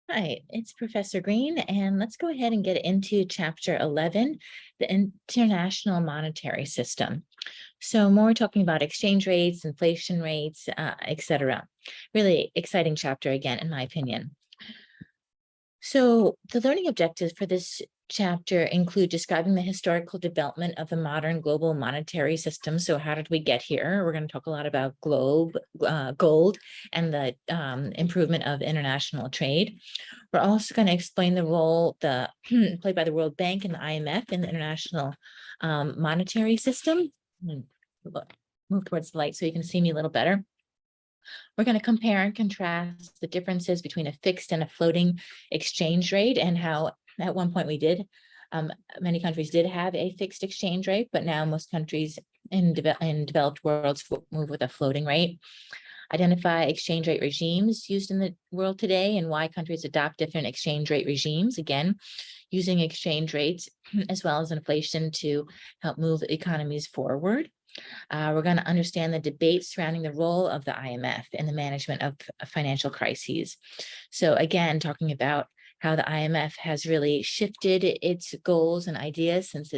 Hi, it's Professor Green, and let's go ahead and get into Chapter 11, the International Monetary System. So more talking about exchange rates, inflation rates, etc. Really exciting chapter again, in my opinion. So the learning objectives for this chapter include describing the historical development of the modern global monetary system. So how did we get here? We're going to talk a lot about gold and the improvement of international trade. We're also going to explain the role played by the World Bank and the IMF in the international monetary system. Move towards the light so you can see me a little better. We're going to compare and contrast the differences between a fixed and a floating exchange rate and how at one point many countries did have a fixed exchange rate, but now most countries in developed worlds move with a floating rate. Identify exchange rate regimes used in the world today and why countries adopt different exchange rate regimes. Again, using exchange rates as well as inflation to help move economies forward. We're going to understand the debate surrounding the role of the IMF in the management of financial crises. So again, talking about how the IMF has really shifted its goals and ideas since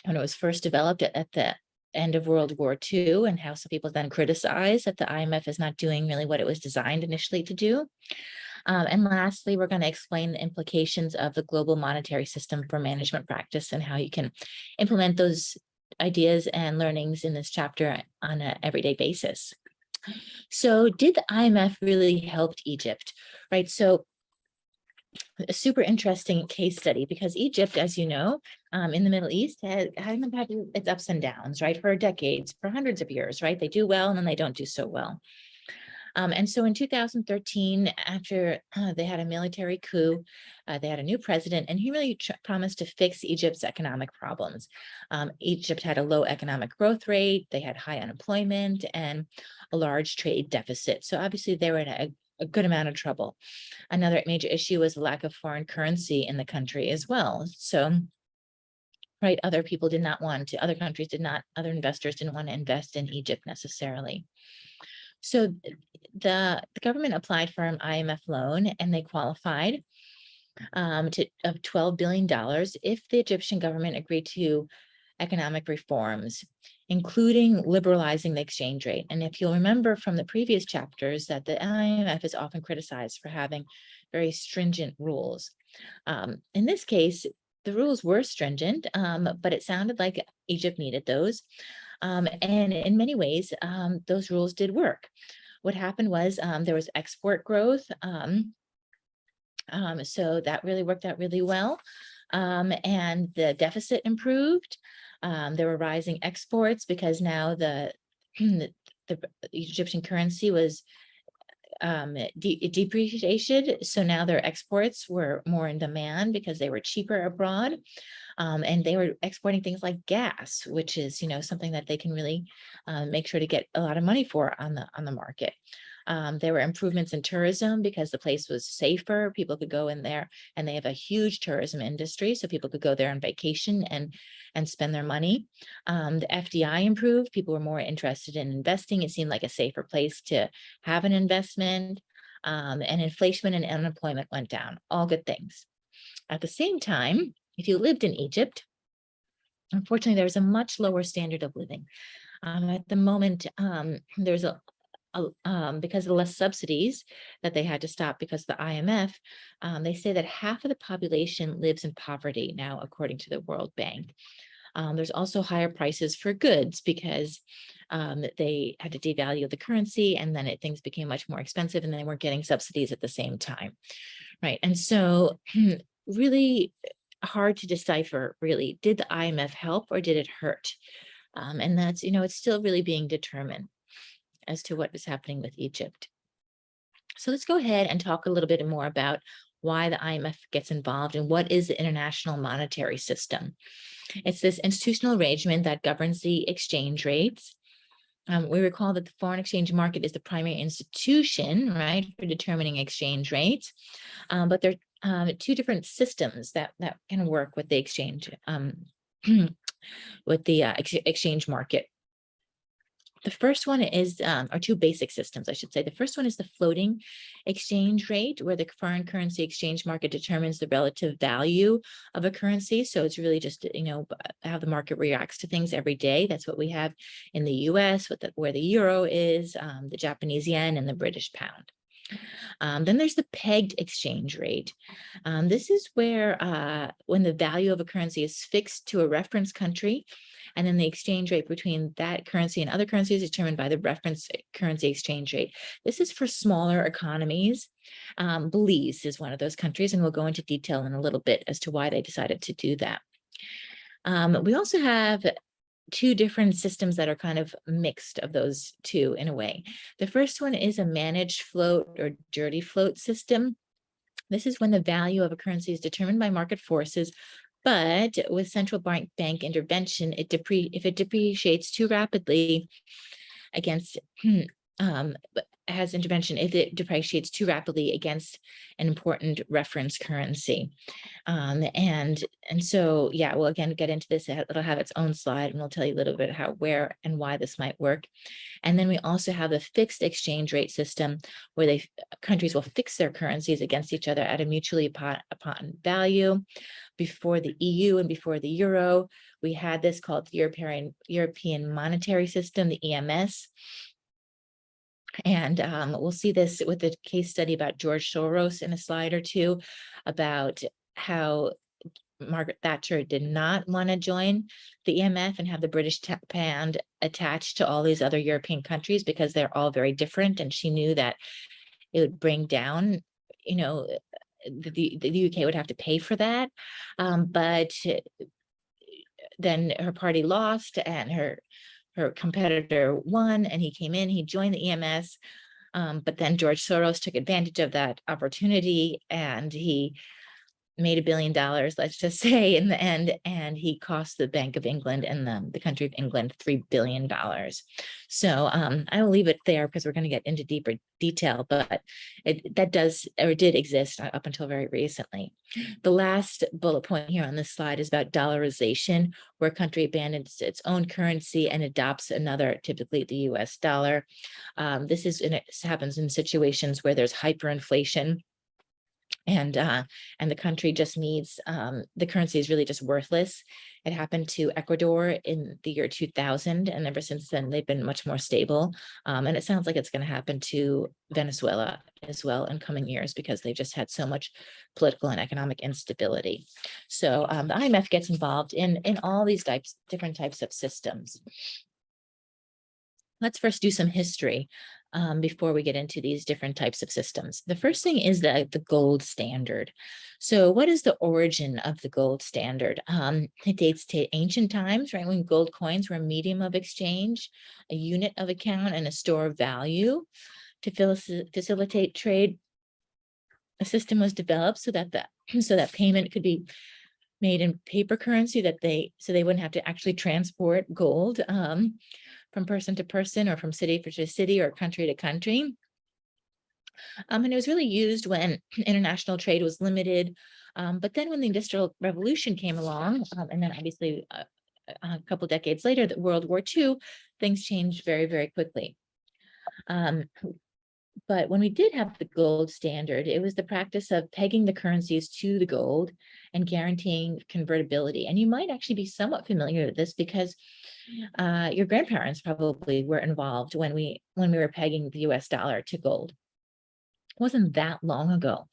when it was first developed at the end of World War II, and how some people then criticize that the IMF is not doing really what it was designed initially to do. And lastly, we're going to explain the implications of the global monetary system for management practice and how you can implement those ideas and learnings in this chapter on an everyday basis. So did the IMF really help Egypt, right? So a super interesting case study because Egypt, as you know, in the Middle East has had its ups and downs, right? For decades, for hundreds of years, right? They do well and then they don't do so well. And so in 2013, after they had a military coup, they had a new president, and he really promised to fix Egypt's economic problems. Egypt had a low economic growth rate, they had high unemployment, and a large trade deficit. So obviously they were in a good amount of trouble. Another major issue was the lack of foreign currency in the country as well. So right, other investors didn't want to invest in Egypt necessarily. So the government applied for an IMF loan and they qualified of $12 billion if the Egyptian government agreed to economic reforms, including liberalizing the exchange rate. And if you'll remember from the previous chapters that the IMF is often criticized for having very stringent rules. In this case, the rules were stringent, but it sounded like Egypt needed those. And in many ways, those rules did work. What happened was there was export growth. So that really worked out really well. And the deficit improved. There were rising exports because now the Egyptian currency was depreciated. So now their exports were more in demand because they were cheaper abroad. And they were exporting things like gas, which is, something that they can really make sure to get a lot of money for on the market. There were improvements in tourism because the place was safer. People could go in there, and they have a huge tourism industry, so people could go there on vacation and spend their money. The FDI improved. People were more interested in investing. It seemed like a safer place to have an investment. And inflation and unemployment went down. All good things. At the same time, if you lived in Egypt, unfortunately, there was a much lower standard of living. At the moment, there's because of the less subsidies that they had to stop because of the IMF, they say that half of the population lives in poverty now, according to the World Bank. There's also higher prices for goods because they had to devalue the currency, and then things became much more expensive, and they weren't getting subsidies at the same time, right? And so really hard to decipher, really, did the IMF help or did it hurt? And that's, it's still really being determined as to what was happening with Egypt. So let's go ahead and talk a little bit more about why the IMF gets involved and what is the international monetary system. It's this institutional arrangement that governs the exchange rates. We recall that the foreign exchange market is the primary institution, right, for determining exchange rates. But there are two different systems that can work with the exchange, with the exchange market. The first one is, or two basic systems, I should say. The first one is the floating exchange rate, where the foreign currency exchange market determines the relative value of a currency. So it's really just, how the market reacts to things every day. That's what we have in the US, where the euro is, the Japanese yen, and the British pound. Then there's the pegged exchange rate. This is where when the value of a currency is fixed to a reference country, and then the exchange rate between that currency and other currencies is determined by the reference currency exchange rate. This is for smaller economies. Belize is one of those countries, and we'll go into detail in a little bit as to why they decided to do that. We also have two different systems that are kind of mixed of those two in a way. The first one is a managed float or dirty float system. This is when the value of a currency is determined by market forces, but with central bank intervention, if it depreciates too rapidly against has intervention if it depreciates too rapidly against an important reference currency. And so, yeah, we'll again get into this. It'll have its own slide, and we'll tell you a little bit how, where, and why this might work. And then we also have the fixed exchange rate system, where countries will fix their currencies against each other at a mutually upon value. Before the EU and before the euro, we had this called the European Monetary System, the EMS. And we'll see this with a case study about George Soros in a slide or two, about how Margaret Thatcher did not want to join the EMF and have the British pound attached to all these other European countries, because they're all very different. And she knew that it would bring down, the UK would have to pay for that. But then her party lost, and her competitor won, and he came in, he joined the EMS. But then George Soros took advantage of that opportunity, and he made $1 billion, let's just say, in the end, and he cost the Bank of England and the country of England $3 billion. So I will leave it there, because we're going to get into deeper detail, but that did exist up until very recently. The last bullet point here on this slide is about dollarization, where a country abandons its own currency and adopts another, typically the US dollar. This happens in situations where there's hyperinflation, and the country just needs, the currency is really just worthless. It happened to Ecuador in the year 2000, and ever since then they've been much more stable. And it sounds like it's going to happen to Venezuela as well in coming years, because they've just had so much political and economic instability. So the IMF gets involved in all these different types of systems. Let's first do some history before we get into these different types of systems. The first thing is the gold standard. So what is the origin of the gold standard? It dates to ancient times, right, when gold coins were a medium of exchange, a unit of account, and a store of value. To facilitate trade, a system was developed so that payment could be made in paper currency, so they wouldn't have to actually transport gold from person to person, or from city to city, or country to country. And it was really used when international trade was limited. But then when the Industrial Revolution came along, and then obviously a couple decades later, World War II, things changed very, very quickly. But when we did have the gold standard, it was the practice of pegging the currencies to the gold and guaranteeing convertibility. And you might actually be somewhat familiar with this, because your grandparents probably were involved when we were pegging the US dollar to gold. It wasn't that long ago.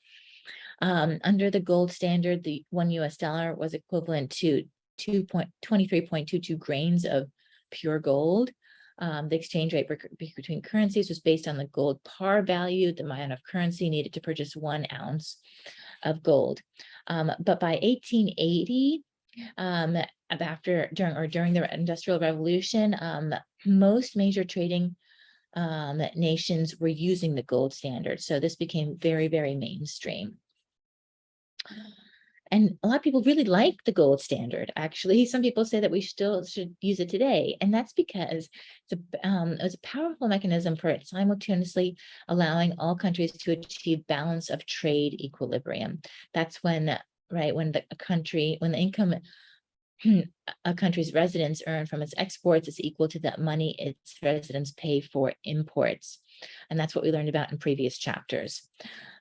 Under the gold standard, the $1 US was equivalent to 23.22 grains of pure gold. The exchange rate between currencies was based on the gold par value, the amount of currency needed to purchase 1 ounce of gold. But by 1880, during the Industrial Revolution, most major trading nations were using the gold standard. So this became very, very mainstream. And a lot of people really like the gold standard. Actually, some people say that we still should use it today. And that's because it's a powerful mechanism for simultaneously allowing all countries to achieve balance of trade equilibrium. That's when the income a country's residents earn from its exports is equal to the money its residents pay for imports. And that's what we learned about in previous chapters.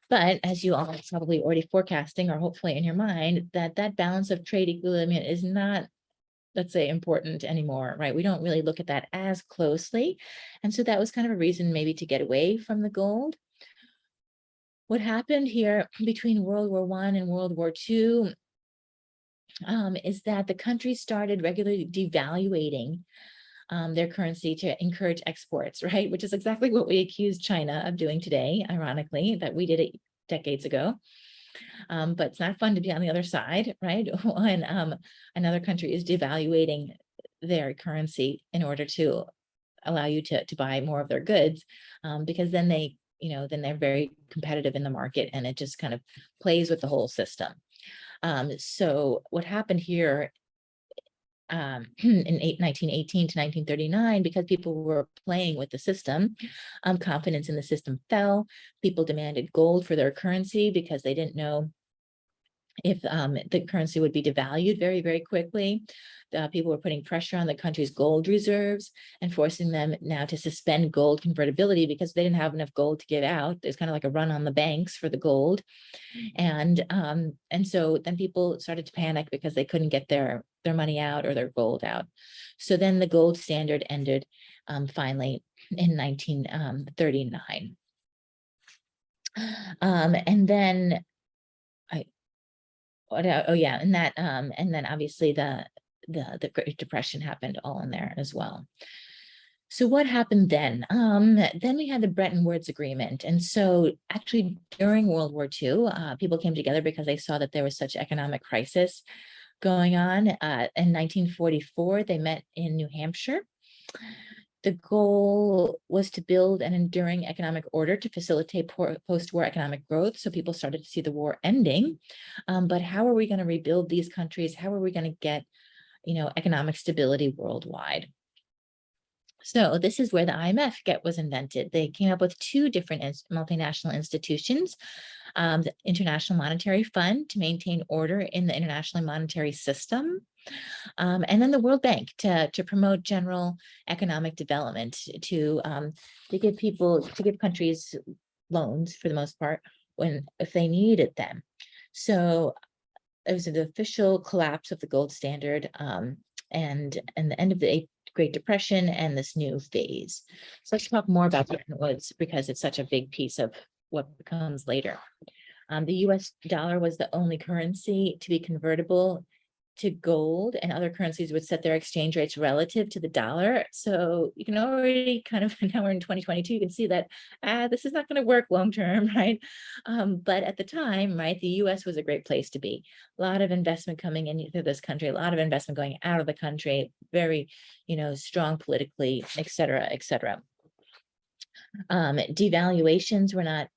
But as you all are probably already forecasting, or hopefully in your mind, that balance of trade equilibrium is not, let's say, important anymore, right? We don't really look at that as closely. And so that was kind of a reason maybe to get away from the gold. What happened here between World War I and World War II is that the country started regularly devaluating their currency to encourage exports, right? Which is exactly what we accuse China of doing today, ironically, that we did it decades ago. But it's not fun to be on the other side, right? When another country is devaluating their currency in order to allow you to buy more of their goods, because then then they're very competitive in the market, and it just kind of plays with the whole system. So what happened here in 1918 to 1939, because people were playing with the system, confidence in the system fell. People demanded gold for their currency because they didn't know if the currency would be devalued very, very quickly. People were putting pressure on the country's gold reserves and forcing them now to suspend gold convertibility because they didn't have enough gold to give out. There's kind of like a run on the banks for the gold. And so then people started to panic because they couldn't get their money out or their gold out. So then the gold standard ended finally in 1939. And then and then obviously the Great Depression happened all in there as well. So what happened then? Then we had the Bretton Woods Agreement. And so actually during World War II, people came together because they saw that there was such economic crisis going on. In 1944, they met in New Hampshire. The goal was to build an enduring economic order to facilitate post-war economic growth. So people started to see the war ending. But how are we going to rebuild these countries? How are we going to get, economic stability worldwide? So this is where the IMF was invented. They came up with two different multinational institutions, the International Monetary Fund to maintain order in the international monetary system, and then the World Bank to promote general economic development, to give countries loans for the most part if they needed them. So it was an official collapse of the gold standard, and the end of the Great Depression and this new phase. So let's talk more about Bretton Woods because it's such a big piece of what comes later. The US dollar was the only currency to be convertible to gold, and other currencies would set their exchange rates relative to the dollar. So you can already kind of, now we're in 2022, you can see that this is not going to work long term, right? But at the time, right, the US was a great place to be. A lot of investment coming into this country, a lot of investment going out of the country, very, strong politically, et cetera, et cetera. Devaluations were not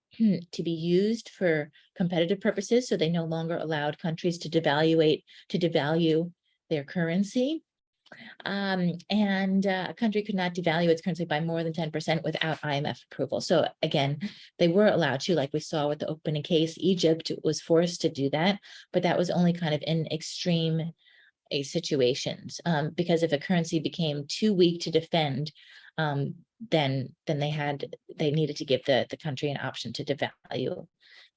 to be used for competitive purposes, so they no longer allowed countries to devalue their currency. And a country could not devalue its currency by more than 10% without IMF approval. So again, they were allowed to, like we saw with the opening case, Egypt was forced to do that, but that was only kind of in extreme situations, because if a currency became too weak to defend, then they needed to give the country an option to devalue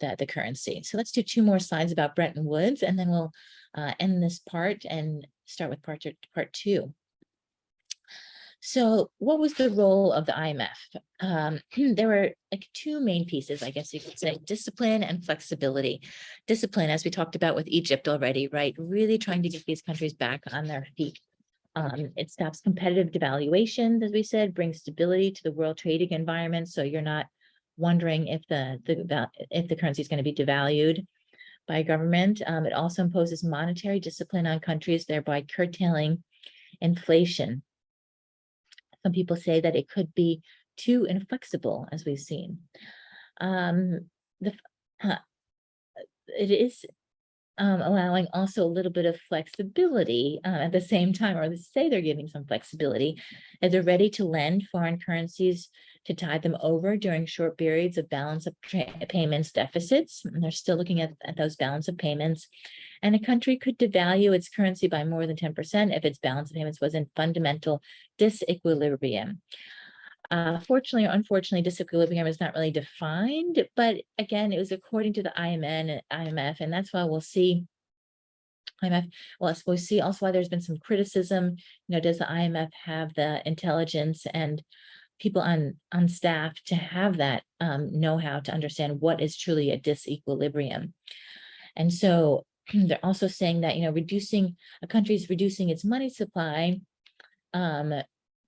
the currency. So let's do two more slides about Bretton Woods, and then we'll end this part and start with part two. So what was the role of the IMF? There were like two main pieces, I guess you could say: discipline and flexibility. Discipline, as we talked about with Egypt already, right? Really trying to get these countries back on their feet. It stops competitive devaluations, as we said, brings stability to the world trading environment. So you're not wondering if the currency is going to be devalued by a government. It also imposes monetary discipline on countries, thereby curtailing inflation. Some people say that it could be too inflexible, as we've seen. It is allowing also a little bit of flexibility at the same time, or they say they're giving some flexibility, and they're ready to lend foreign currencies to tide them over during short periods of balance of payments deficits. And they're still looking at those balance of payments. And a country could devalue its currency by more than 10% if its balance of payments was in fundamental disequilibrium. Fortunately or unfortunately, disequilibrium is not really defined, but again, it was according to the IMF, and that's why we'll see IMF. Well, we'll see also why there's been some criticism. Does the IMF have the intelligence and people on staff to have that know-how to understand what is truly a disequilibrium? And so they're also saying that reducing a country's reducing its money supply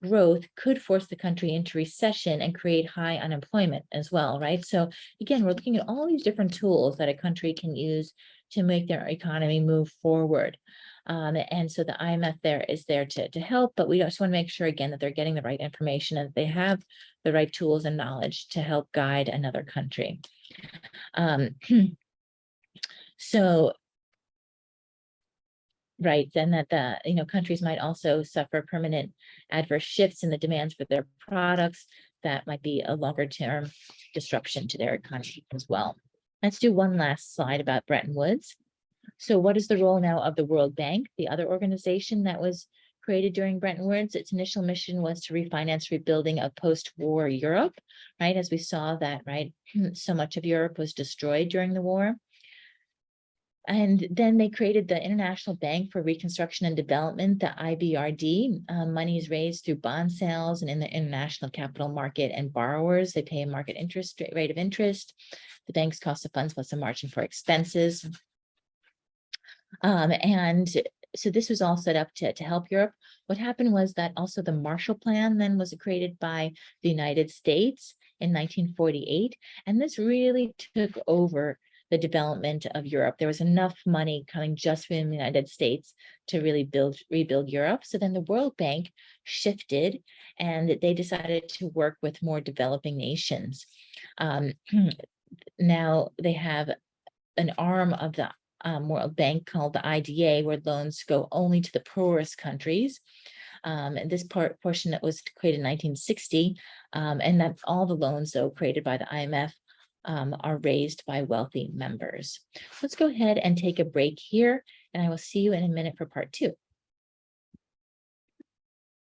growth could force the country into recession and create high unemployment as well, right? So again, we're looking at all these different tools that a country can use to make their economy move forward. And so the IMF is there to help, but we just want to make sure again that they're getting the right information and that they have the right tools and knowledge to help guide another country. So right, then that the countries might also suffer permanent adverse shifts in the demands for their products. That might be a longer term disruption to their economy as well. Let's do one last slide about Bretton Woods. So what is the role now of the World Bank, the other organization that was created during Bretton Woods? Its initial mission was to refinance rebuilding of post-war Europe, right? As we saw that, right, so much of Europe was destroyed during the war. And then they created the International Bank for Reconstruction and Development, the IBRD. Money is raised through bond sales and in the international capital market, and borrowers, they pay a market rate of interest. The bank's cost of funds plus a margin for expenses. And so this was all set up to help Europe. What happened was that also the Marshall Plan then was created by the United States in 1948. And this really took over the development of Europe. There was enough money coming just from the United States to really rebuild Europe. So then the World Bank shifted and they decided to work with more developing nations. Now they have an arm of the World Bank called the IDA, where loans go only to the poorest countries. And this portion that was created in 1960, and that all the loans, though, created by the IMF are raised by wealthy members. Let's go ahead and take a break here, and I will see you in a minute for part 2.